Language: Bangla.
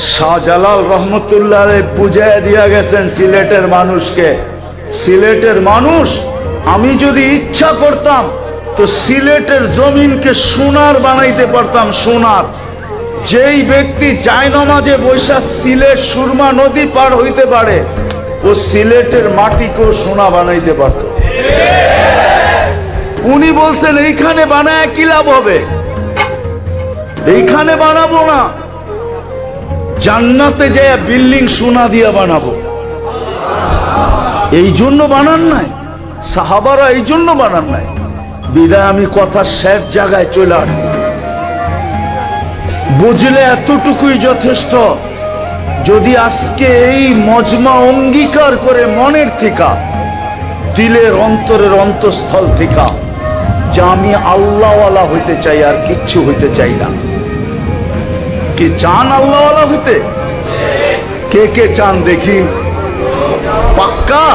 শাহজালাল রহমতুল্লাহ বুঝাই দিয়া গেছেন সিলেটের মানুষকে, সিলেটের মানুষ, আমি যদি ইচ্ছা করতাম তো সিলেটের জমিনকে সোনার বানাইতে পারতাম, সোনার। যেই ব্যক্তি জায়নামাজে বৈশা সিলেট সুরমা নদী পার হইতে পারে, ও সিলেটের মাটিকেও সোনা বানাইতে পারত। উনি বলছেন এইখানে বানায় কি লাভ হবে, এইখানে বানাবো না, জান্নাতে যায় বিল্ডিং সোনা দিয়া বানাবো। এই জন্য বানান নাই সাহাবারা, এই জন্য বানান নাই। বিদায় আমি কথা শেষ জায়গায় চলে আসি, বুঝলে এতটুকুই যথেষ্ট। যদি আজকে এই মজমা অঙ্গীকার করে মনের থেকে, দিলের অন্তরের অন্তঃস্থল থেকে, যে আমি আল্লাহওয়ালা হইতে চাই আর কিচ্ছু হইতে চাই না। কি চান আল্লাহওয়ালা হইতে? কে কে চান দেখি? পাক্কা?